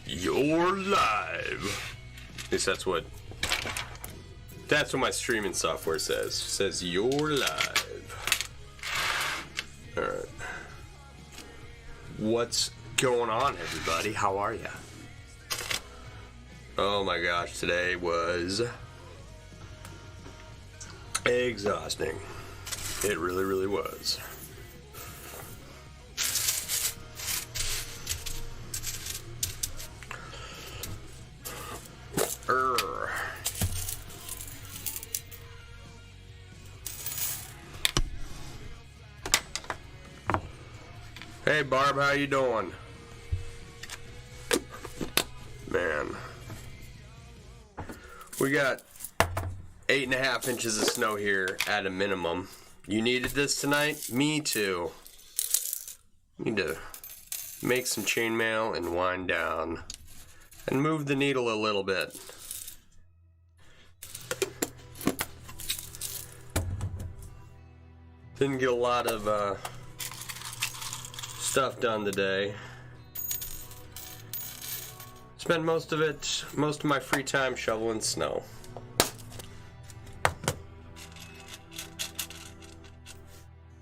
You're live. At least that's what my streaming software says. It says you're live. Alright. What's going on, everybody? How are ya? Oh my gosh, today was exhausting. It really, really was. Hey Barb, how you doing? Man. We got 8.5 inches of snow here at a minimum. You needed this tonight? Me too. Need to make some chainmail and wind down and move the needle a little bit. Didn't get a lot of stuff done today. Spent most of my free time shoveling snow.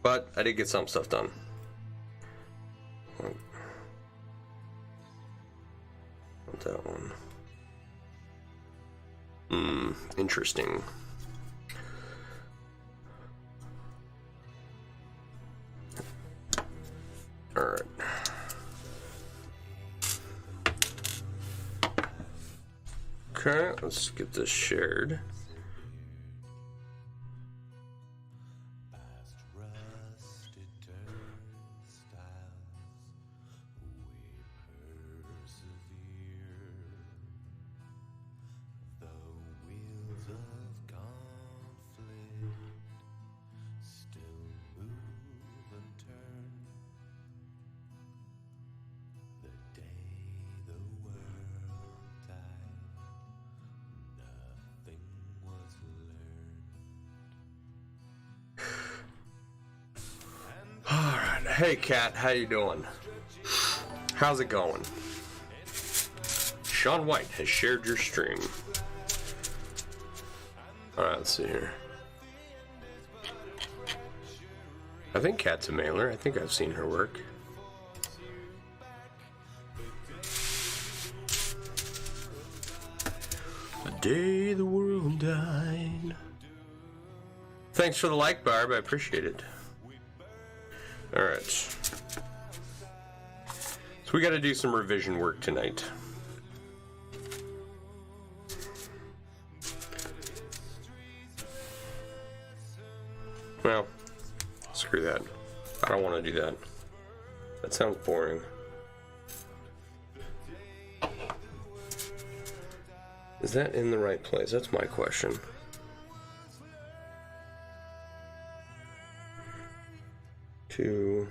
But I did get some stuff done. Not that one. Interesting. Alright. Okay, let's get this shared. Hey Kat, how you doing? How's it going? Sean White has shared your stream. Alright, let's see here. I think Kat's a mailer. I think I've seen her work. The day the world died. Thanks for the like, Barb. I appreciate it. Alright. So we gotta do some revision work tonight. Well, screw that. I don't want to do that. That sounds boring. Is that in the right place? That's my question. To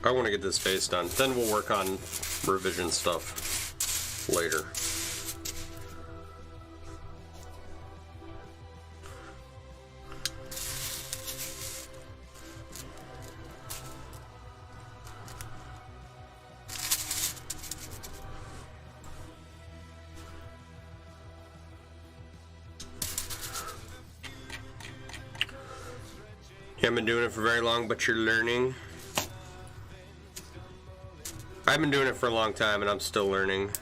I want to get this face done, then we'll work on revision stuff later. You haven't been doing it for very long, but you're learning. I've been doing it for a long time, and I'm still learning.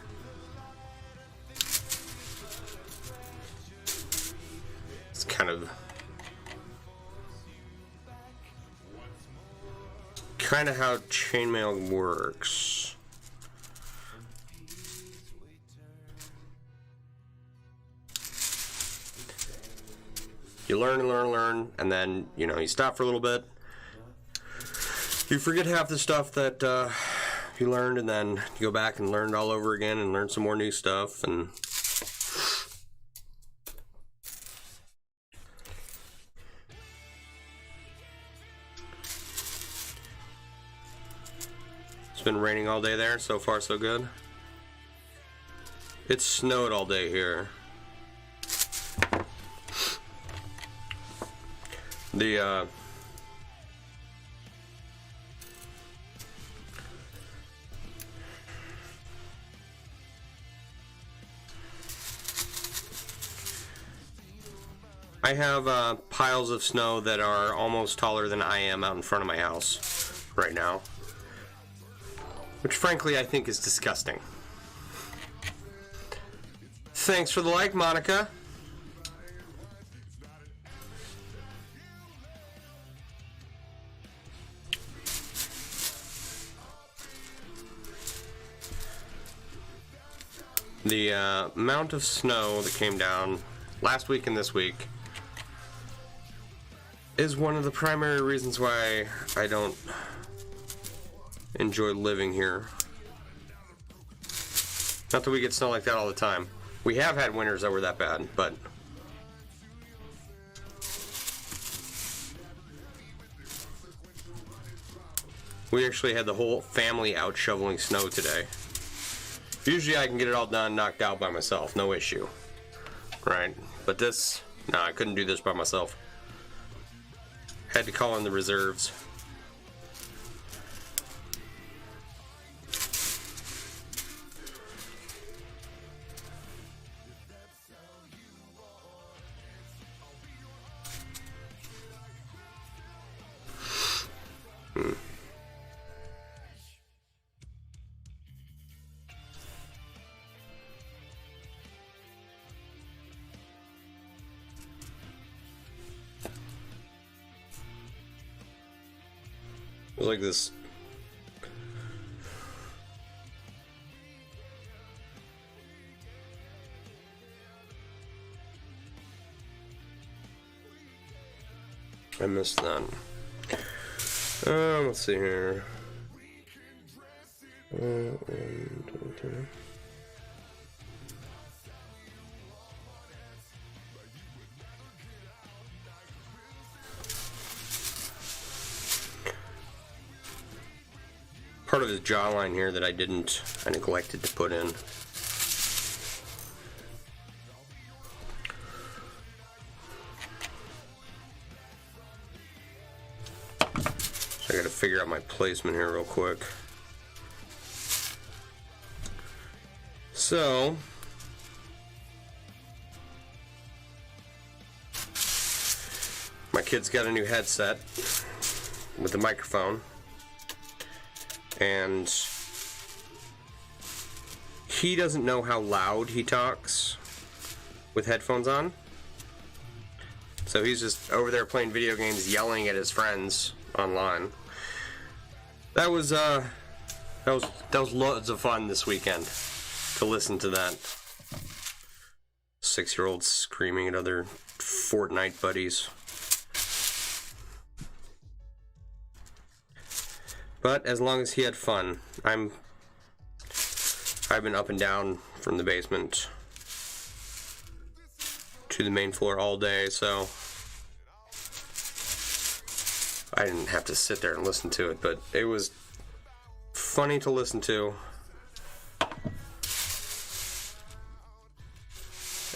It's kind of how chainmail works. You learn and learn and learn, and then, you know, you stop for a little bit. You forget half the stuff that you learned, and then you go back and learn it all over again and learn some more new stuff. And it's been raining all day there. So far, so good. It snowed all day here. I have piles of snow that are almost taller than I am out in front of my house right now, which frankly I think is disgusting. Thanks for the like, Monica. The amount of snow that came down last week and this week is one of the primary reasons why I don't enjoy living here. Not that we get snow like that all the time. We have had winters that were that bad, but we actually had the whole family out shoveling snow today. Usually I can get it all done, knocked out by myself, no issue. Right? But this, no, I couldn't do this by myself. Had to call in the reserves. It was like this. I missed that. Let's see here. 1, 2, 3. Part of his jawline here that I neglected to put in. So I gotta figure out my placement here real quick. So my kid's got a new headset with the microphone. And he doesn't know how loud he talks with headphones on. So he's just over there playing video games, yelling at his friends online. That was loads of fun this weekend to listen to that. 6-year-old screaming at other Fortnite buddies. But as long as he had fun, I've been up and down from the basement to the main floor all day, so I didn't have to sit there and listen to it, but it was funny to listen to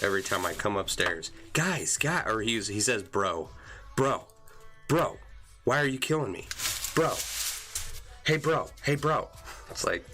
every time I come upstairs. Guys, or he says, bro, why are you killing me? Bro. Hey bro. It's like,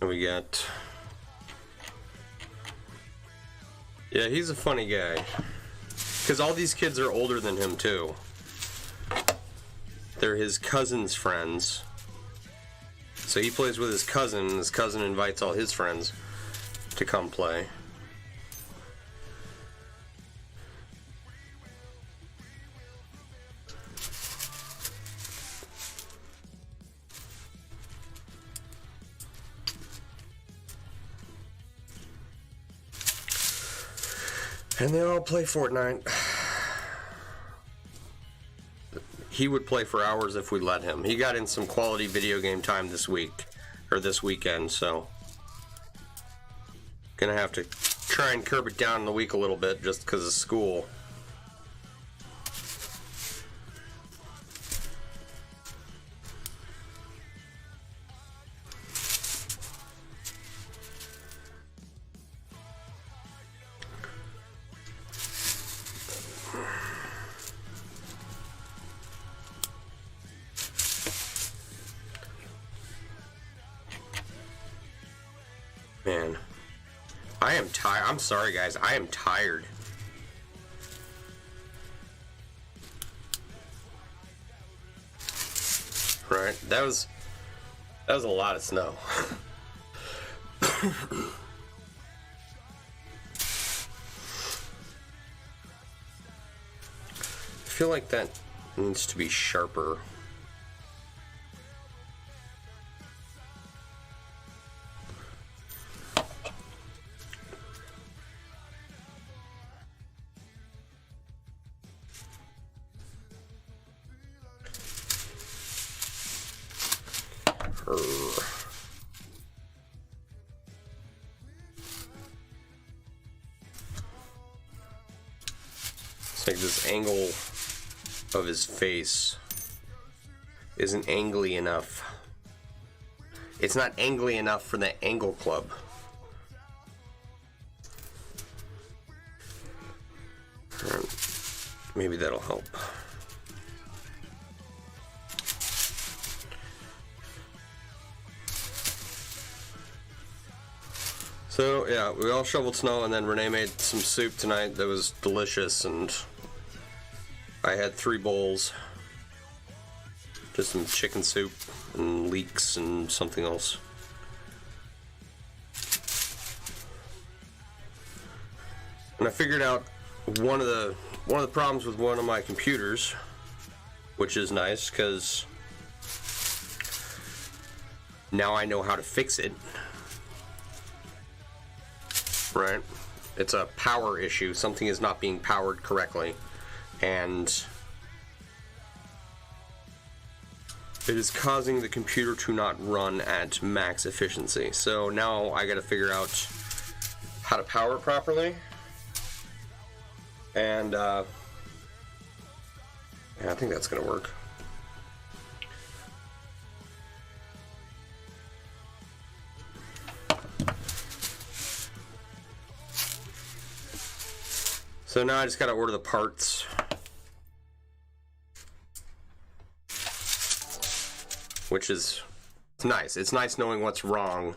we got, yeah, he's a funny guy, because all these kids are older than him too. They're his cousin's friends, so he plays with his cousin, and his cousin invites all his friends to come play. And they all play Fortnite. He would play for hours if we let him. He got in some quality video game time this week, or this weekend, so gonna have to try and curb it down in the week a little bit just because of school. Man, I am tired. I'm sorry, guys. I am tired. Right? That was a lot of snow. I feel like that needs to be sharper. It's like this angle of his face isn't angly enough. It's not angly enough for the angle club. Maybe that'll help. So yeah, we all shoveled snow, and then Renee made some soup tonight that was delicious, and I had 3 bowls. Just some chicken soup and leeks and something else. And I figured out one of the problems with one of my computers, which is nice because now I know how to fix it. Right? It's a power issue. Something is not being powered correctly, and it is causing the computer to not run at max efficiency. So now I gotta figure out how to power it properly, and yeah, I think that's gonna work. So now I just gotta order the parts. Which is, it's nice. It's nice knowing what's wrong.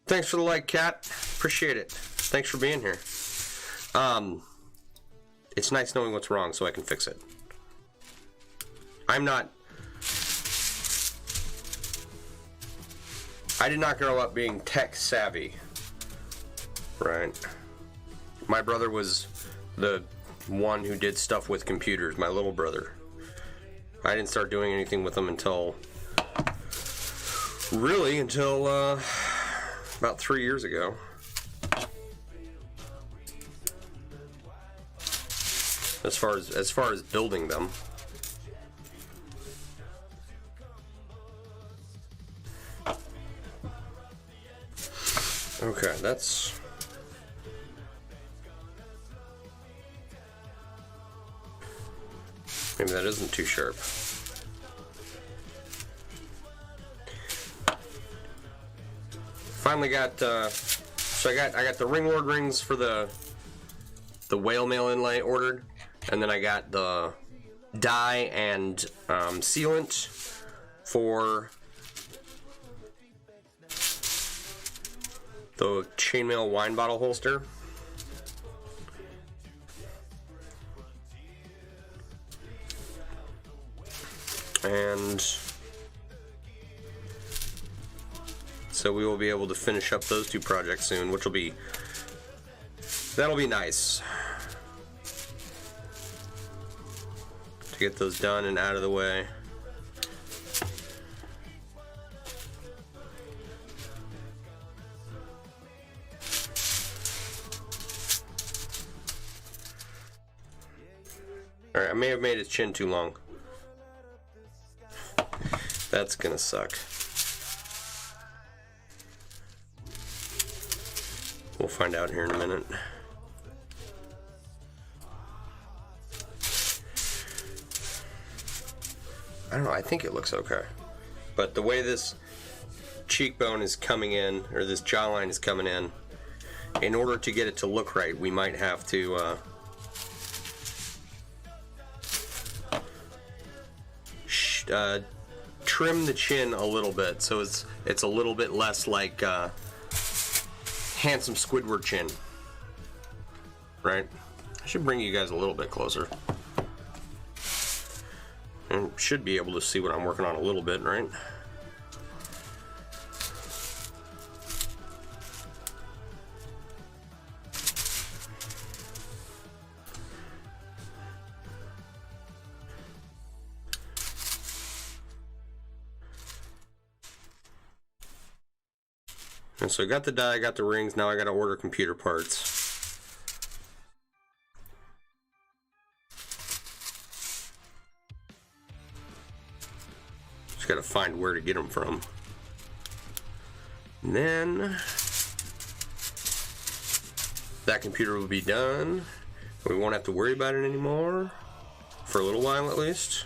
Thanks for the like, Kat. Appreciate it. Thanks for being here. It's nice knowing what's wrong so I can fix it. I did not grow up being tech savvy. Right? My brother was the one who did stuff with computers, my little brother. I didn't start doing anything with them until about 3 years ago. As far as building them. Okay, that's maybe that isn't too sharp. Finally got so I got the ring ward rings for the whale mail inlay ordered, and then I got the dye and sealant for the chainmail wine bottle holster. And so we will be able to finish up those 2 projects soon, which will be, that'll be nice to get those done and out of the way. Alright, I may have made his chin too long. That's gonna suck. We'll find out here in a minute. I don't know, I think it looks okay. But the way this cheekbone is coming in, or this jawline is coming in order to get it to look right, we might have to trim the chin a little bit so it's a little bit less like handsome Squidward chin, right? I should bring you guys a little bit closer and should be able to see what I'm working on a little bit, right? And so I got the die, I got the rings, now I gotta order computer parts. Just gotta find where to get them from. And then that computer will be done. We won't have to worry about it anymore, for a little while at least.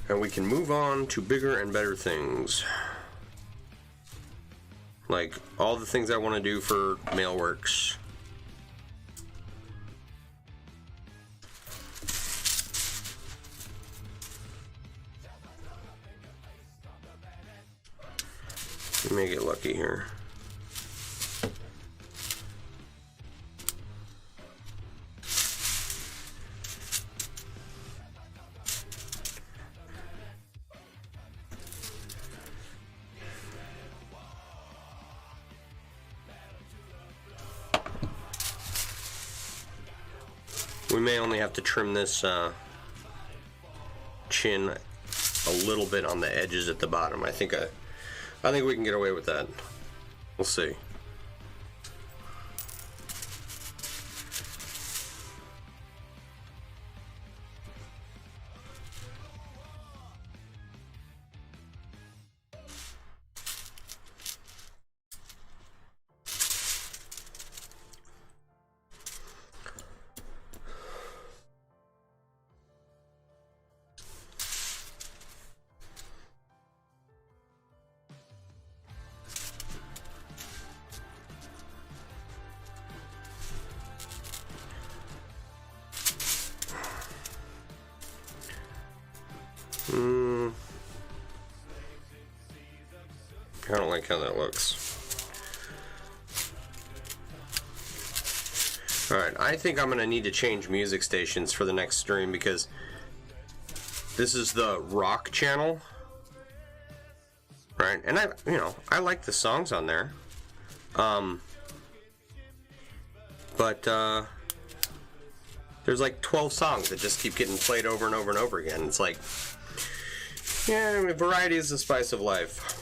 And we can move on to bigger and better things. Like all the things I want to do for MailleWerX. We may get lucky here. We may only have to trim this chin a little bit on the edges at the bottom. I think we can get away with that. We'll see. I don't like how that looks. Alright, I think I'm going to need to change music stations for the next stream because this is the rock channel. Right? And I like the songs on there. But there's like 12 songs that just keep getting played over and over and over again. It's like, yeah, I mean, variety is the spice of life.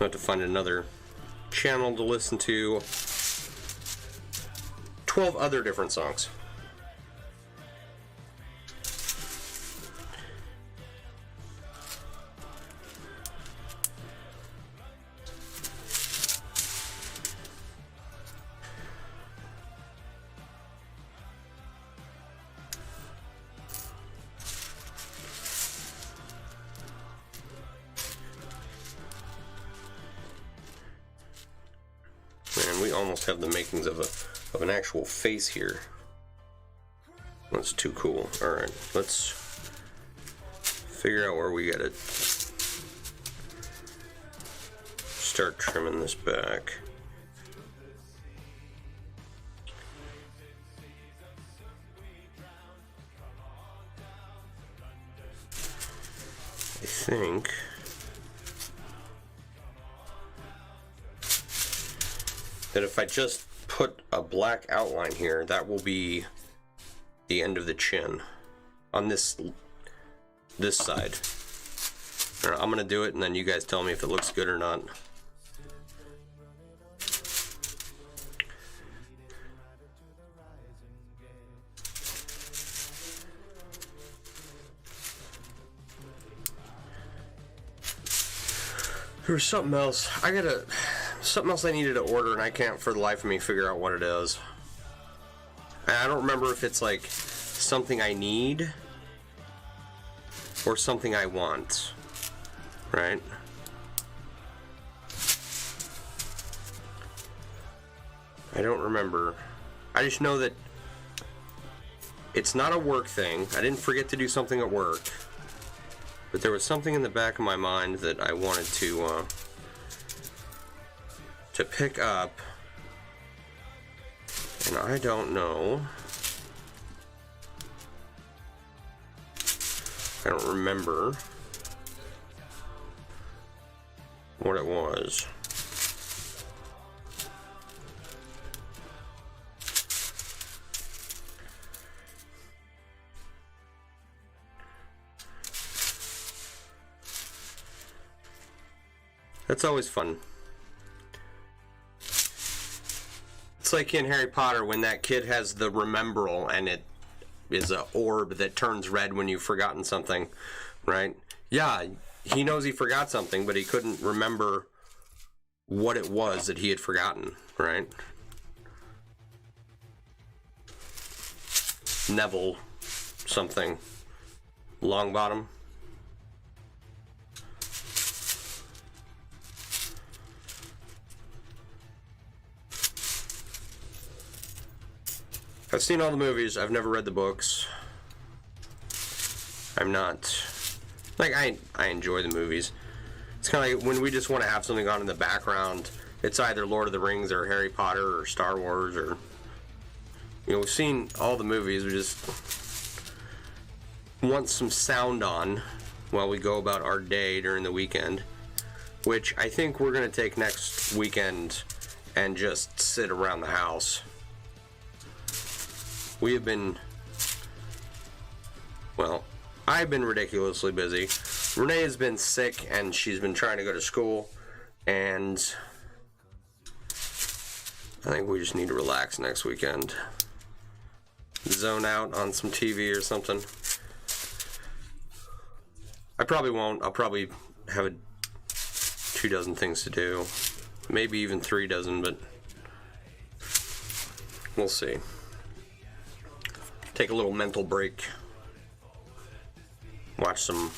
I have to find another channel to listen to. 12 other different songs. Man, we almost have the makings of an actual face here. That's too cool. Alright, let's figure out where we gotta start trimming this back. think that if I just put a black outline here, that will be the end of the chin on this side. Right, I'm gonna do it and then you guys tell me if it looks good or not. There was something else. Something else I needed to order and I can't for the life of me figure out what it is. I don't remember if it's like something I need or something I want, right? I don't remember. I just know that it's not a work thing. I didn't forget to do something at work, but there was something in the back of my mind that I wanted to pick up, and I don't know. I don't remember what it was. That's always fun. It's like in Harry Potter when that kid has the remembrall and it is an orb that turns red when you've forgotten something, right? Yeah, he knows he forgot something, but he couldn't remember what it was that he had forgotten, right? Neville something. Longbottom. I've seen all the movies. I've never read the books. I'm not... Like, I enjoy the movies. It's kind of like when we just want to have something on in the background. It's either Lord of the Rings or Harry Potter or Star Wars or... You know, we've seen all the movies. We just want some sound on while we go about our day during the weekend. Which I think we're going to take next weekend and just sit around the house. We have been, well, I've been ridiculously busy. Renee has been sick and she's been trying to go to school, and I think we just need to relax next weekend. Zone out on some TV or something. I probably won't. I'll probably have 24 things to do. Maybe even 3 dozen, but we'll see. Take a little mental break. Watch some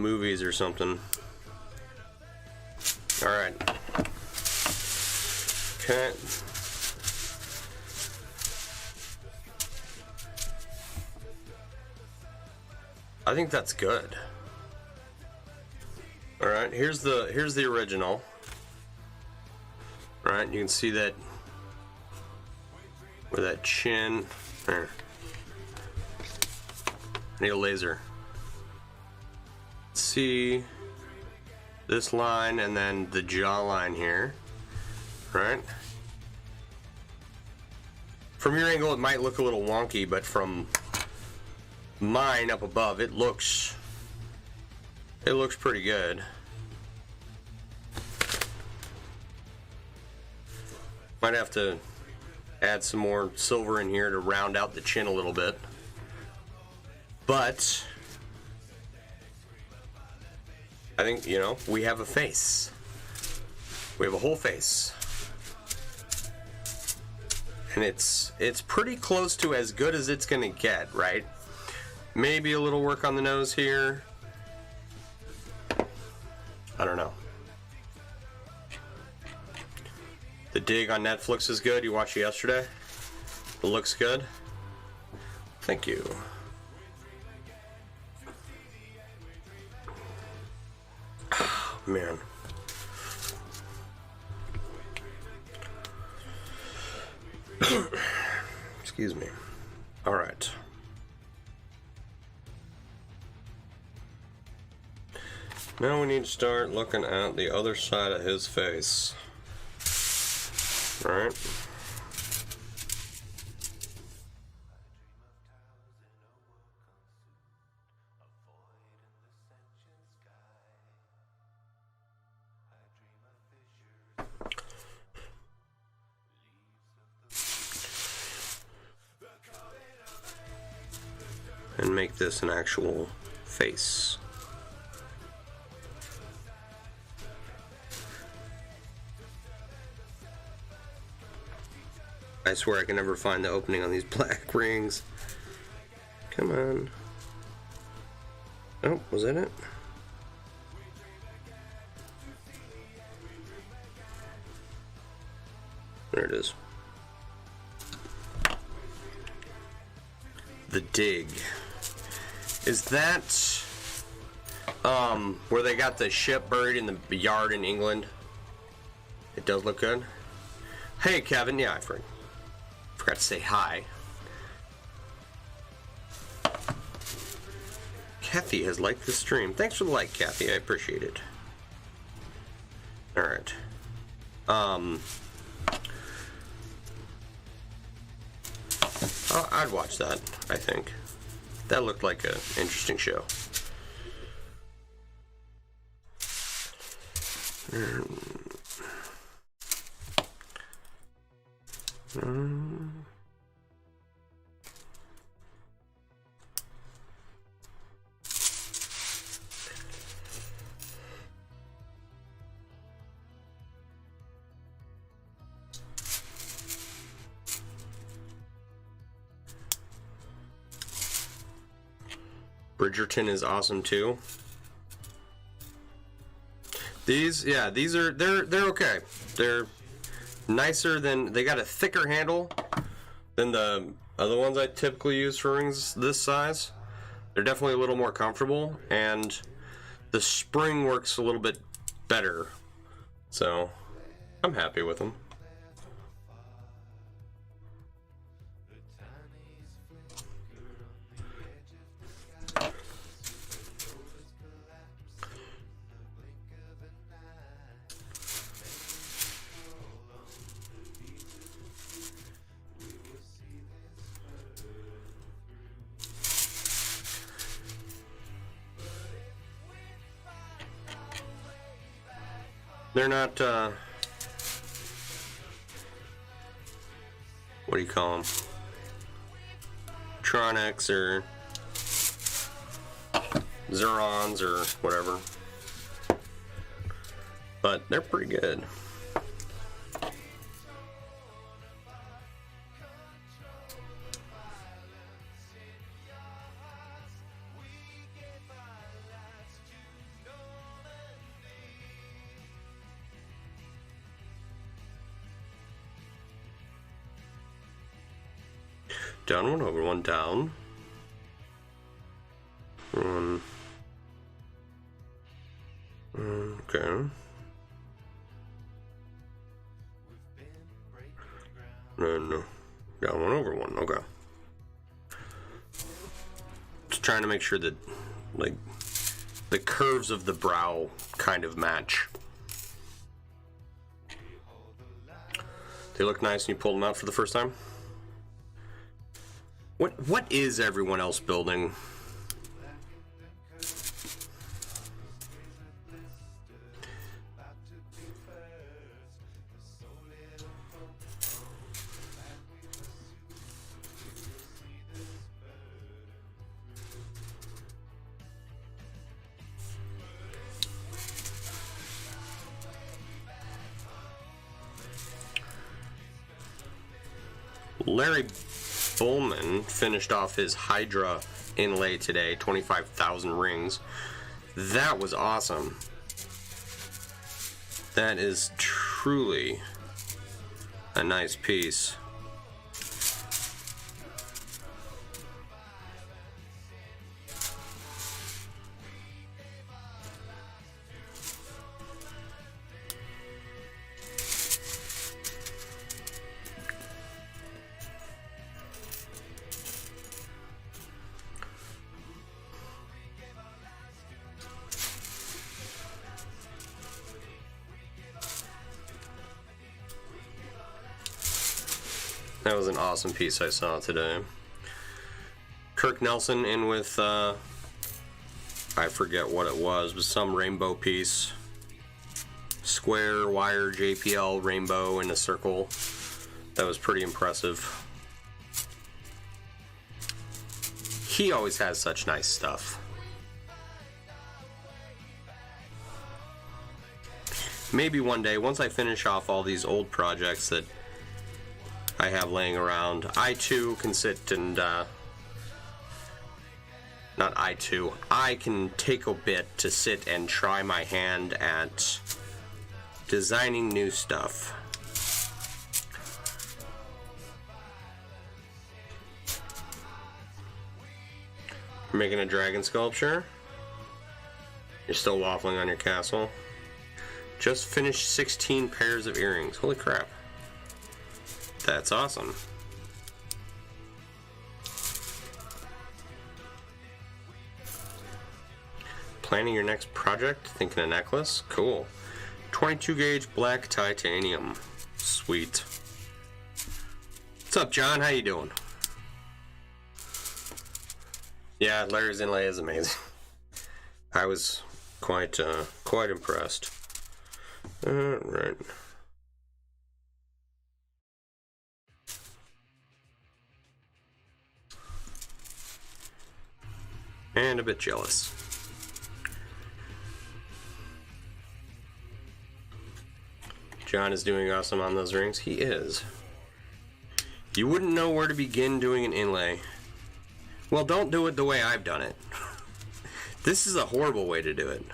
movies or something. All right. Okay. I think that's good. All right. Here's the original. All right. You can see that. Where that chin, there. I need a laser. See this line and then the jawline here, right? From your angle it might look a little wonky, but from mine up above it looks pretty good. Might have to add some more silver in here to round out the chin a little bit. But I think, you know, we have a face. We have a whole face. And it's pretty close to as good as it's gonna get, right? Maybe a little work on the nose here. I don't know. The Dig on Netflix is good. You watched it yesterday? It looks good. Thank you. Oh, man. Excuse me. All right. Now we need to start looking at the other side of his face. Alright. And make this an actual face. I swear I can never find the opening on these black rings. Come on. Oh, was that it? There it is. The dig. Is that where they got the ship buried in the yard in England? It does look good. Hey Kevin, yeah, I forgot to say hi. Kathy has liked the stream. Thanks for the like, Kathy. I appreciate it. Alright. I'd watch that, I think. That looked like an interesting show. Bridgerton is awesome too. These are they're okay. They're nicer than, they got a thicker handle than the other ones I typically use for rings this size. They're definitely a little more comfortable, and the spring works a little bit better. So I'm happy with them. They're not, what do you call them? Tronics or Zerons or whatever. But they're pretty good. Down one, over one, down. One. Okay. No. Down one, over one. Okay. Just trying to make sure that, like, the curves of the brow kind of match. They look nice when you pull them out for the first time. What is everyone else building? Larry Bowman finished off his Hydra inlay today, 25,000 rings. That was awesome. That is truly a nice piece. That was an awesome piece I saw today. Kirk Nelson in with, I forget what it was, but some rainbow piece. Square, wire, JPL, rainbow in a circle. That was pretty impressive. He always has such nice stuff. Maybe one day, once I finish off all these old projects that I have laying around, I too can sit and, I can take a bit to sit and try my hand at designing new stuff. You're making a dragon sculpture? You're still waffling on your castle? Just finished 16 pairs of earrings. Holy crap. That's awesome. Planning your next project? Thinking a necklace? Cool. 22 gauge black titanium. Sweet. What's up, John? How you doing? Yeah, Larry's inlay is amazing. I was quite impressed. Alright. And a bit jealous. John is doing awesome on those rings. He is. You wouldn't know where to begin doing an inlay. Well, don't do it the way I've done it. This is a horrible way to do it.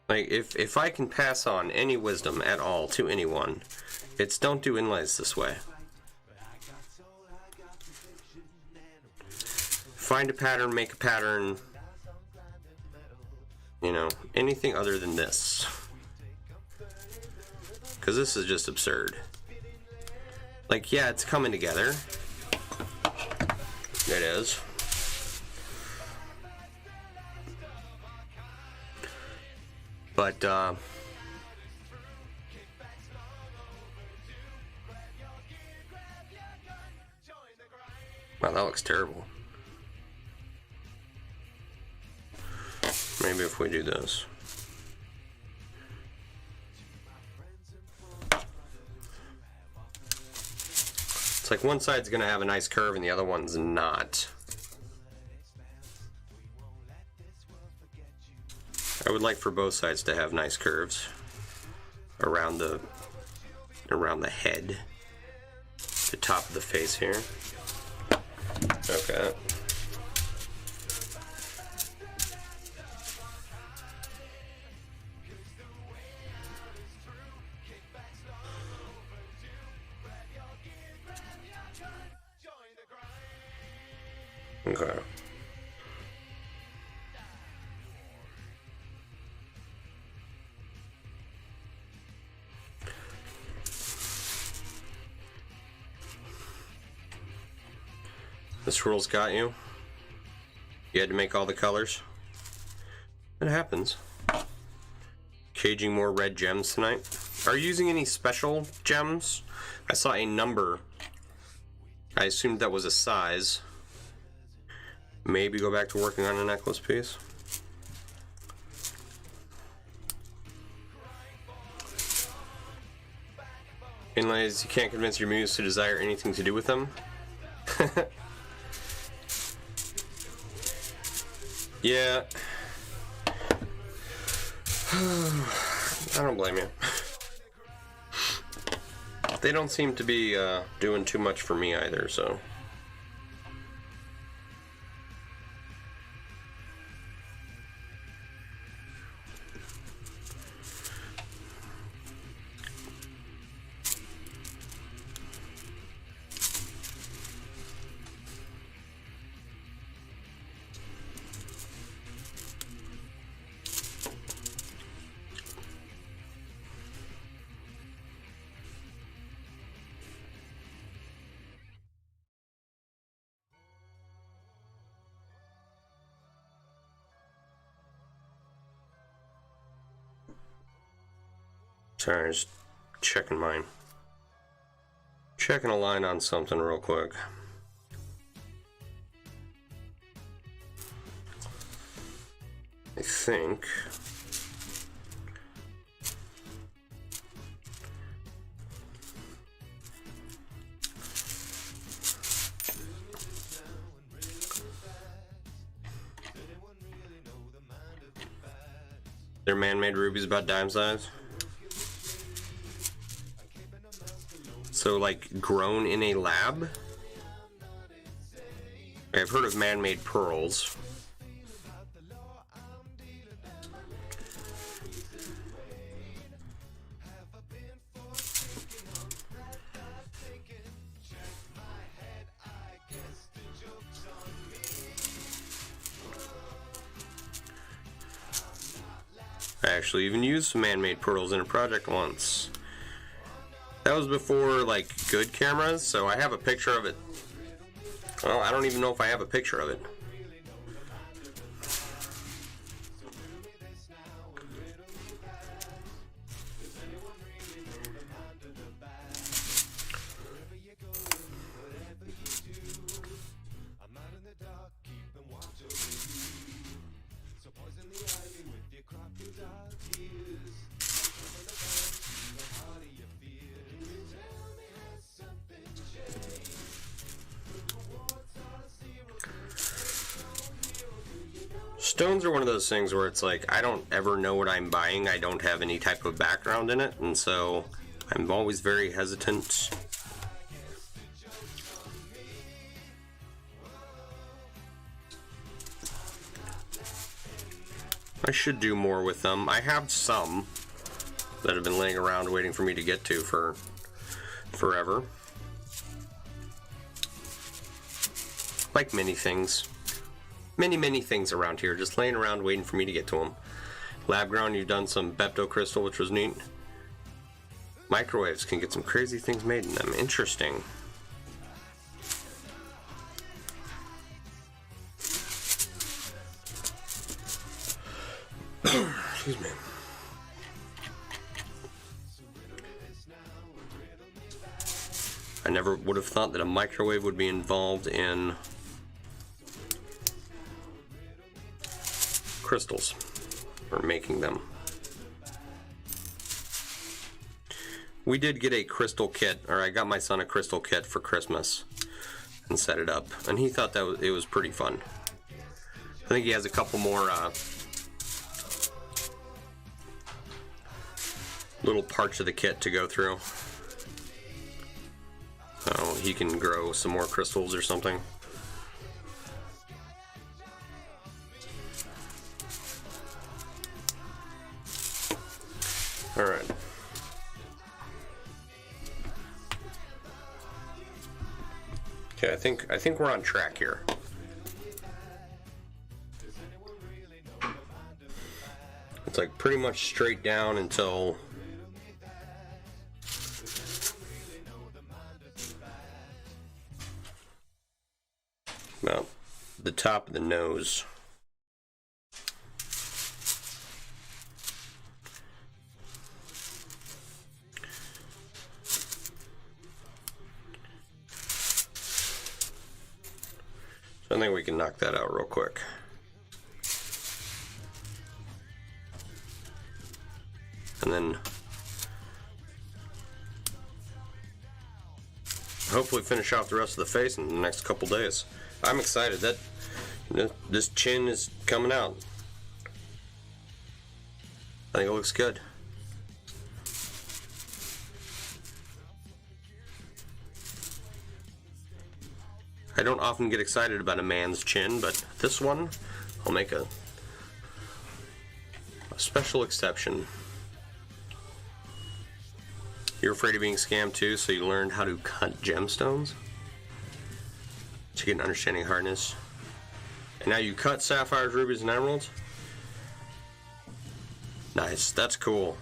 Like, if I can pass on any wisdom at all to anyone, it's don't do inlays this way. Find a pattern, make a pattern, you know, anything other than this. Because this is just absurd. Like, yeah, it's coming together. It is. But, wow, that looks terrible. Maybe if we do this. It's like one side's gonna have a nice curve and the other one's not. I would like for both sides to have nice curves around the head, the top of the face here. Okay. Okay. This rule's got you. You had to make all the colors. It happens. Caging more red gems tonight. Are you using any special gems? I saw a number. I assumed that was a size. Maybe go back to working on a necklace piece. Inlays, you can't convince your muse to desire anything to do with them. Yeah. I don't blame you. They don't seem to be doing too much for me either, so. Sorry, just checking mine. Checking a line on something real quick. I think they're man-made rubies about dime size. So like grown in a lab? I've heard of man-made pearls. I actually even used some man-made pearls in a project once. That was before like good cameras, so I have a picture of it. Well, I don't even know if I have a picture of it. Stones are one of those things where it's like I don't ever know what I'm buying. I don't have any type of background in it, and so I'm always very hesitant. I should do more with them. I have some that have been laying around waiting for me to get to for forever. Like many things. Many things around here, just laying around waiting for me to get to them. Lab ground, you've done some Bepto crystal, which was neat. Microwaves can get some crazy things made in them. Interesting. Excuse me. I never would have thought that a microwave would be involved in crystals, or making them. We did get a crystal kit, or I got my son a crystal kit for Christmas and set it up, and he thought that it was pretty fun. I think he has a couple more little parts of the kit to go through, so he can grow some more crystals or something. All right. Okay, I think we're on track here. It's like pretty much straight down until about the top of the nose. I think we can knock that out real quick. And then hopefully finish off the rest of the face in the next couple days. I'm excited that this chin is coming out. I think it looks good. I don't often get excited about a man's chin, but this one, I'll make a special exception. You're afraid of being scammed too, so you learned how to cut gemstones to get an understanding of hardness. And now you cut sapphires, rubies, and emeralds? Nice, that's cool.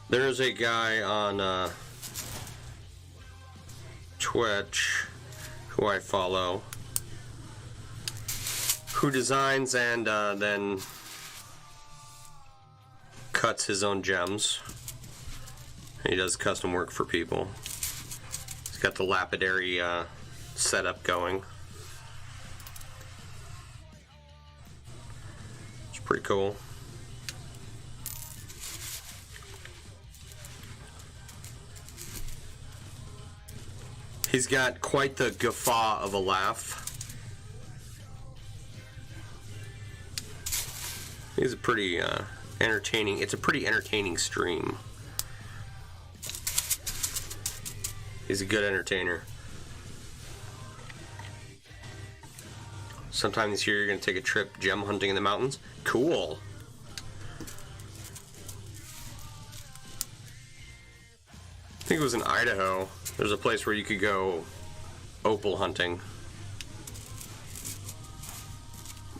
There's a guy on Twitch who I follow who designs and then cuts his own gems. He does custom work for people. He's got the lapidary setup going. It's pretty cool. He's got quite the guffaw of a laugh. He's a pretty entertaining. It's a pretty entertaining stream. He's a good entertainer. Sometime this year you're going to take a trip gem hunting in the mountains. Cool. I think it was in Idaho. There's a place where you could go opal hunting.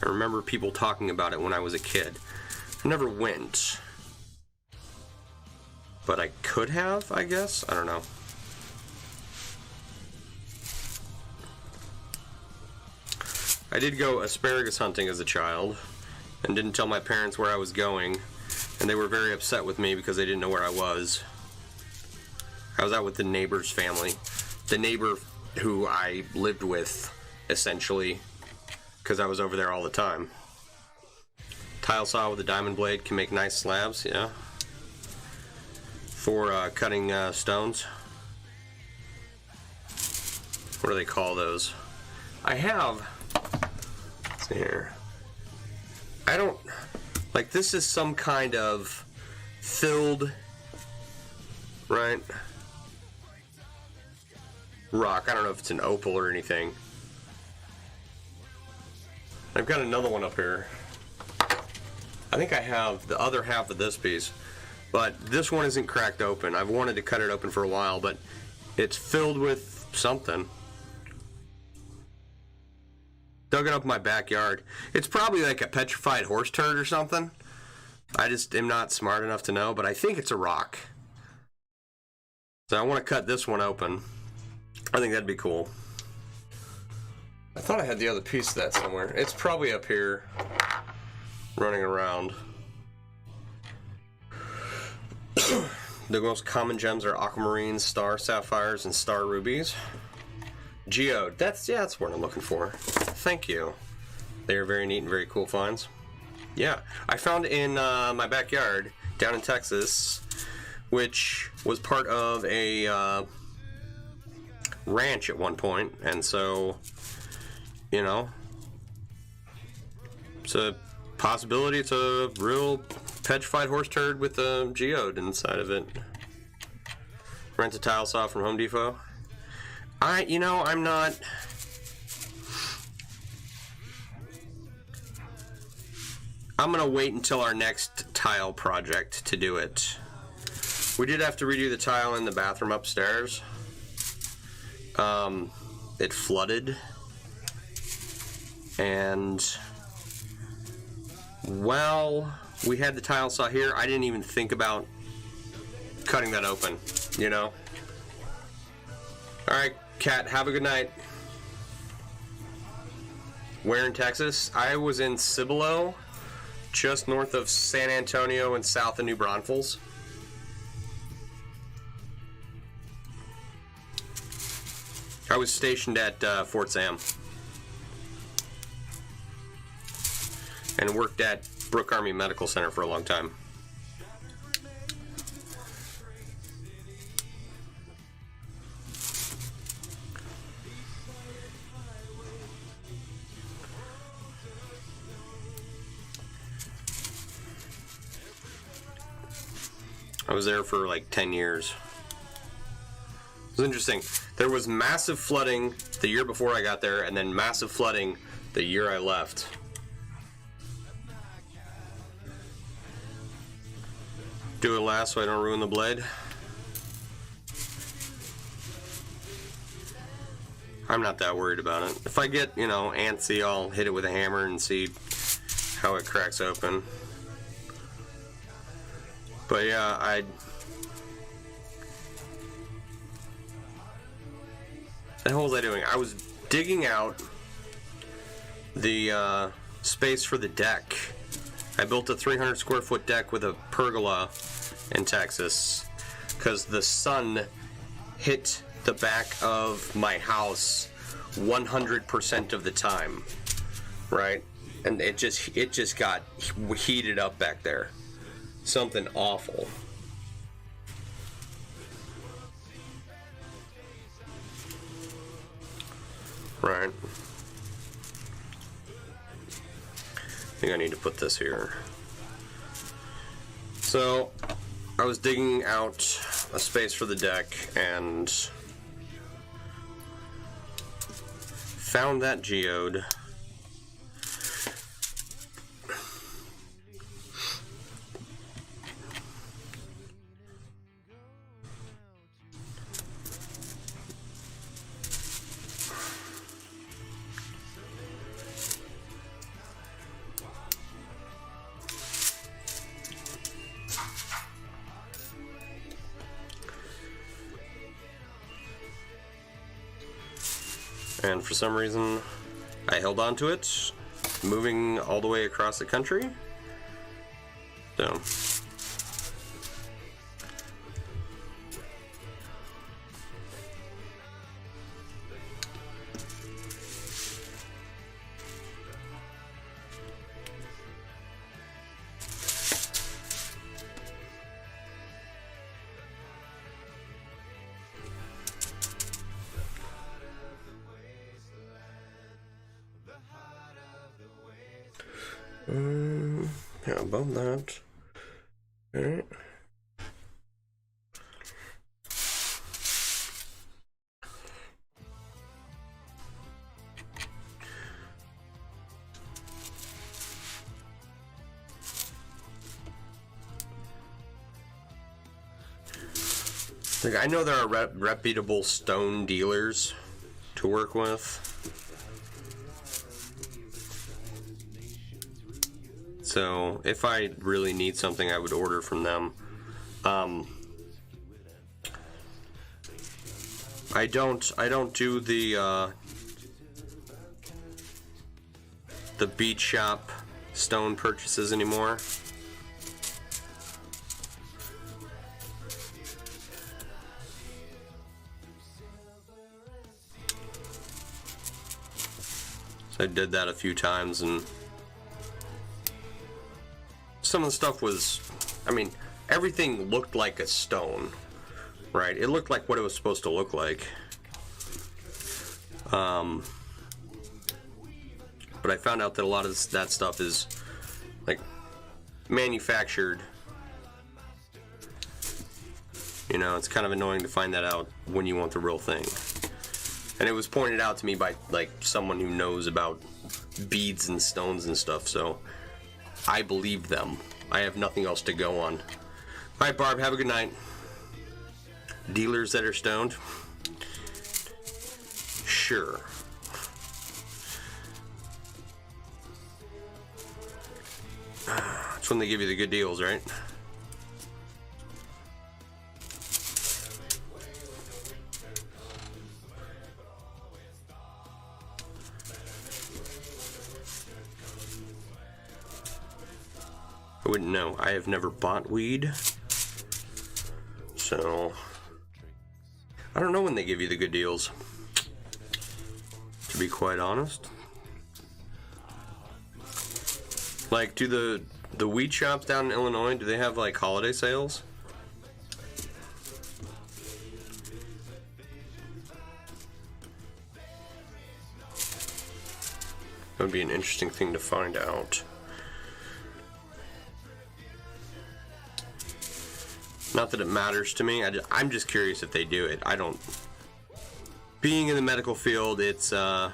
I remember people talking about it when I was a kid. I never went. But I could have, I guess? I don't know. I did go asparagus hunting as a child and didn't tell my parents where I was going, and they were very upset with me because they didn't know where I was. I was out with the neighbor's family. The neighbor who I lived with, essentially, because I was over there all the time. Tile saw with a diamond blade can make nice slabs, yeah. For cutting stones. What do they call those? I have... Let's see here. I don't... Like, this is some kind of filled... Right? Rock. I don't know if it's an opal or anything. I've got another one up here. I think I have the other half of this piece, but this one isn't cracked open. I've wanted to cut it open for a while, but it's filled with something. Dug it up in my backyard. It's probably like a petrified horse turd or something. I just am not smart enough to know, but I think it's a rock. So I want to cut this one open. I think that'd be cool. I thought I had the other piece of that somewhere. It's probably up here, running around. The most common gems are aquamarines, star sapphires, and star rubies. Geode. That's what I'm looking for. Thank you. They are very neat and very cool finds. Yeah, I found in my backyard down in Texas, which was part of a ranch at one point, and so, you know, it's a possibility. It's a real petrified horse turd with a geode inside of it. Rent a tile saw from Home Depot. I'm not... I'm gonna wait until our next tile project to do it. We did have to redo the tile in the bathroom upstairs. It flooded, and while we had the tile saw here, I didn't even think about cutting that open, you know? Alright, Kat, have a good night. Where in Texas? I was in Cibolo, just north of San Antonio and south of New Braunfels. I was stationed at Fort Sam and worked at Brooke Army Medical Center for a long time. I was there for like 10 years. It was interesting. There was massive flooding the year before I got there, and then massive flooding the year I left. Do it last so I don't ruin the blade. I'm not that worried about it. If I get, antsy, I'll hit it with a hammer and see how it cracks open. But yeah, the hell was I doing? I was digging out the space for the deck. I built a 300 square foot deck with a pergola in Texas because the sun hit the back of my house 100% of the time, right? And it just got heated up back there. Something awful. Right. I think I need to put this here. So, I was digging out a space for the deck and found that geode. And for some reason, I held on to it, moving all the way across the country. So. Yeah, above that. Alright. Like, I know there are reputable stone dealers to work with. So if I really need something, I would order from them. I don't do the beach shop stone purchases anymore. So I did that a few times, and some of the stuff was, I mean, everything looked like a stone, right? It looked like what it was supposed to look like. But I found out that a lot of that stuff is like manufactured. You know, it's kind of annoying to find that out when you want the real thing. And it was pointed out to me by like someone who knows about beads and stones and stuff, so I believe them. I have nothing else to go on. Alright, Barb, have a good night. Dealers that are stoned? Sure. That's when they give you the good deals, right? I wouldn't know. I have never bought weed. So I don't know when they give you the good deals, to be quite honest. Like, do the weed shops down in Illinois, do they have like holiday sales? That would be an interesting thing to find out. Not that it matters to me. I'm just curious if they do it. I don't. Being in the medical field, it's yeah,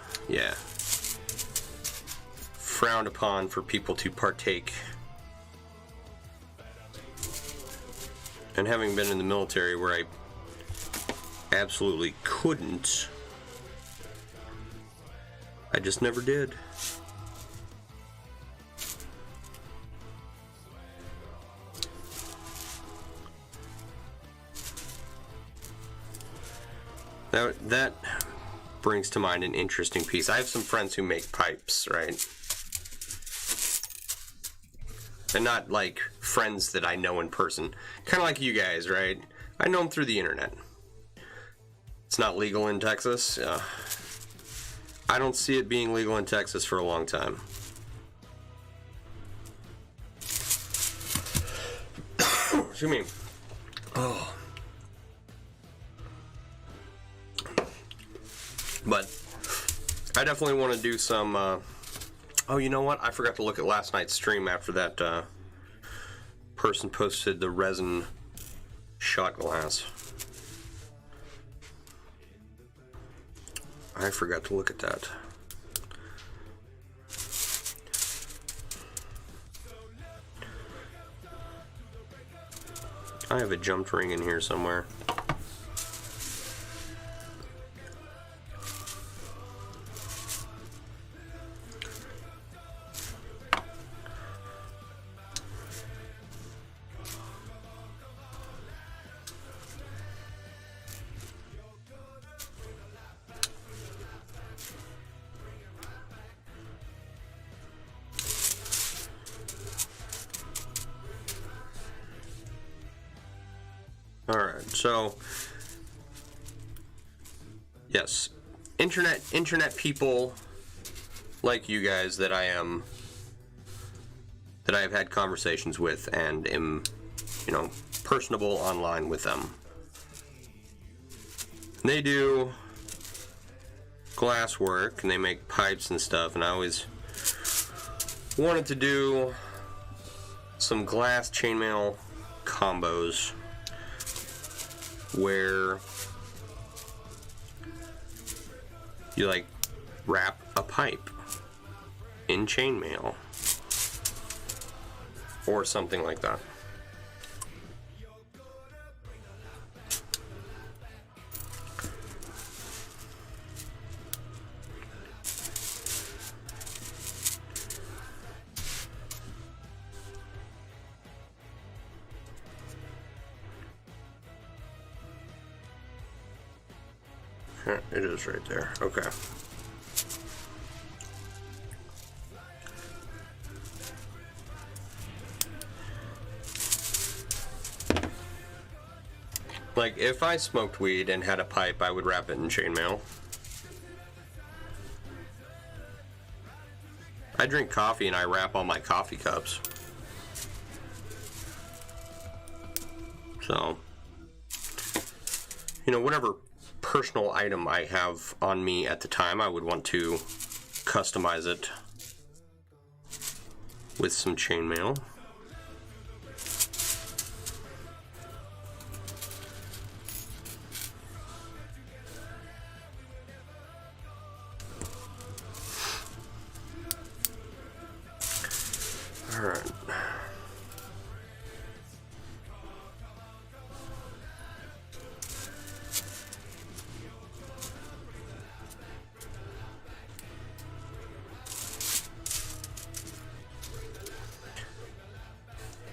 frowned upon for people to partake. And having been in the military where I absolutely couldn't, I just never did. That brings to mind an interesting piece. I have some friends who make pipes, right? and not like friends that I know in person. Kind of like you guys, right? I know them through the internet. It's not legal in Texas. I don't see it being legal in Texas for a long time. Excuse me. Oh. But I definitely want to do some... oh, you know what? I forgot to look at last night's stream after that person posted the resin shot glass. I forgot to look at that. I have a jumped ring in here somewhere. Alright, so yes, internet people like you guys that I have had conversations with and am, you know, personable online with them. They do glass work and they make pipes and stuff, and I always wanted to do some glass chainmail combos where you like wrap a pipe in chainmail or something like that. It is right there. Okay. Like, if I smoked weed and had a pipe, I would wrap it in chainmail. I drink coffee and I wrap all my coffee cups. So, you know, whatever personal item I have on me at the time, I would want to customize it with some chainmail. All right.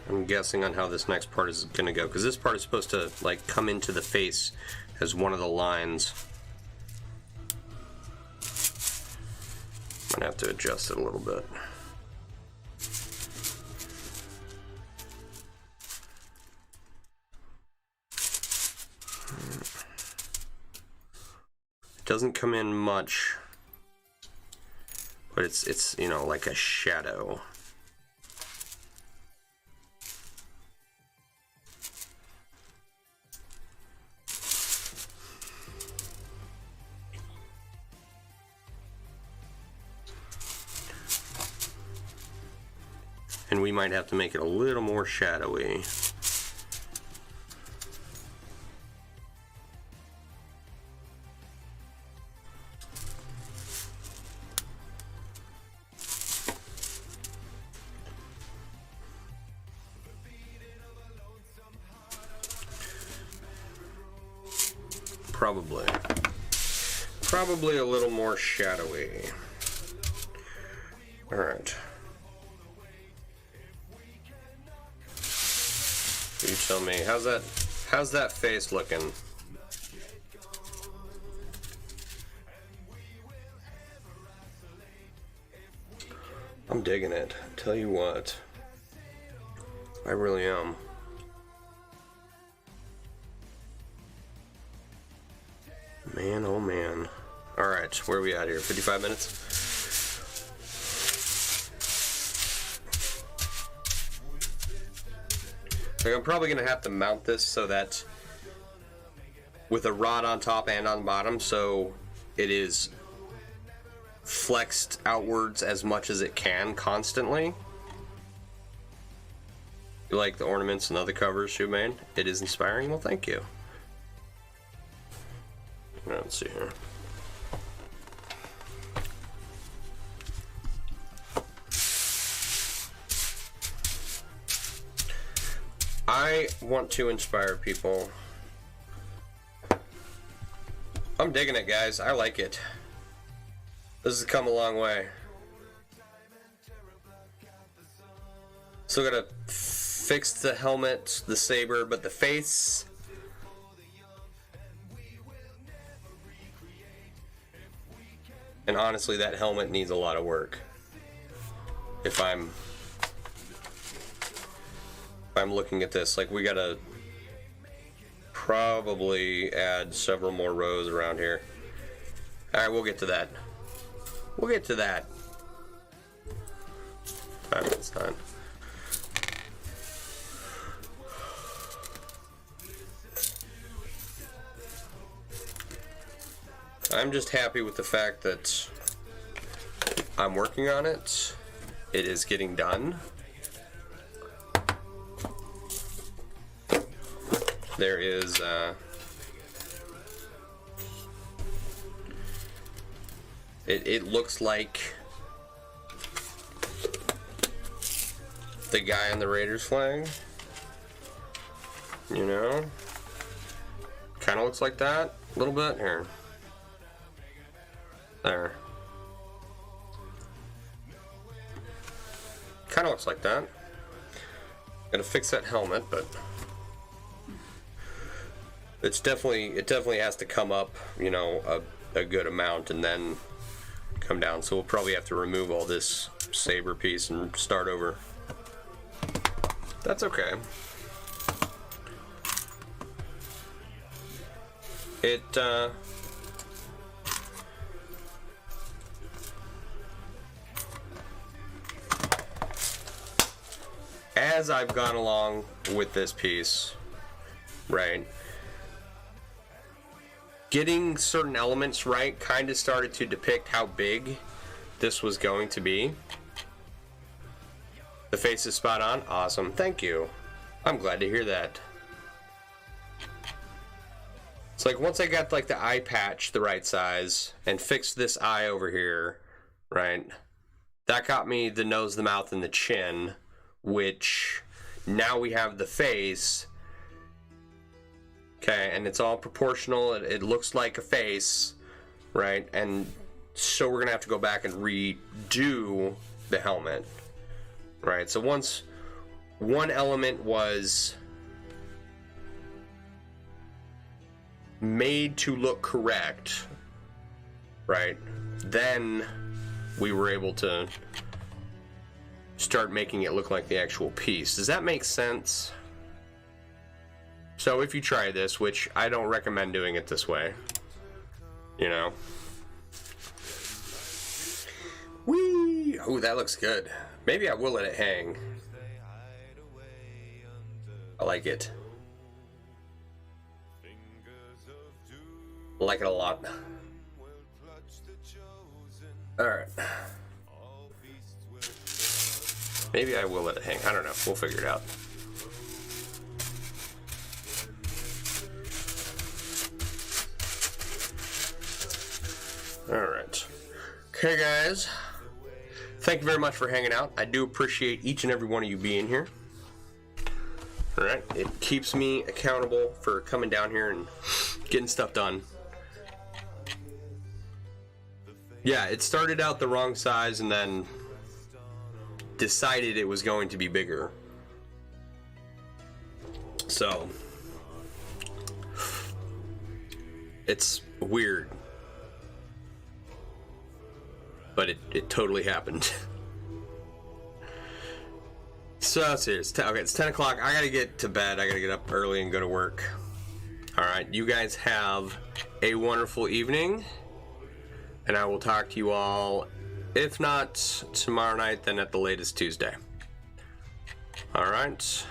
I'm guessing on how this next part is going to go, because this part is supposed to like come into the face as one of the lines. I'm gonna have to adjust it a little bit. It doesn't come in much, but it's you know, like a shadow. And we might have to make it a little more shadowy. Probably a little more shadowy. All right. You tell me, how's that face looking? I'm digging it. Tell you what. I really am. Man, oh man. Alright, where are we at here? 55 minutes? So I'm probably going to have to mount this so that with a rod on top and on bottom, so it is flexed outwards as much as it can constantly. You like the ornaments and other covers Shoe made? It is inspiring? Well, thank you. Let's see here. I want to inspire people. I'm digging it, guys. I like it. This has come a long way. Still gotta fix the helmet, the saber, but the face... And honestly, that helmet needs a lot of work. If I'm looking at this, like, we gotta probably add several more rows around here. Alright, we'll get to that. We'll get to that. 5 minutes done. I'm just happy with the fact that I'm working on it. It is getting done. There is it looks like the guy on the Raiders flag, you know, kind of looks like that a little bit here. There. Kind of looks like that. Gotta fix that helmet, but it definitely has to come up, you know, a good amount and then come down. So we'll probably have to remove all this saber piece and start over. That's okay. As I've gone along with this piece, right, getting certain elements right kind of started to depict how big this was going to be. The face is spot on. Awesome. Thank you. I'm glad to hear that. It's like once I got like the eye patch the right size and fixed this eye over here, right, that got me the nose, the mouth, and the chin, which now we have the face. Okay, and it's all proportional. It looks like a face, right? And so we're gonna have to go back and redo the helmet, right? So once one element was made to look correct, right, then we were able to start making it look like the actual piece. Does that make sense? So if you try this, which I don't recommend doing it this way, you know. Whee! Oh, that looks good. Maybe I will let it hang. I like it. I like it a lot. Alright. Maybe I will let it hang. I don't know. We'll figure it out. Alright. Okay, guys. Thank you very much for hanging out. I do appreciate each and every one of you being here. Alright. It keeps me accountable for coming down here and getting stuff done. Yeah, it started out the wrong size and then decided it was going to be bigger. So it's weird, but it totally happened. So let's see. Okay, it's 10 o'clock. I gotta get to bed. I gotta get up early and go to work. All right, you guys have a wonderful evening, and I will talk to you all, if not tomorrow night, then at the latest Tuesday. All right.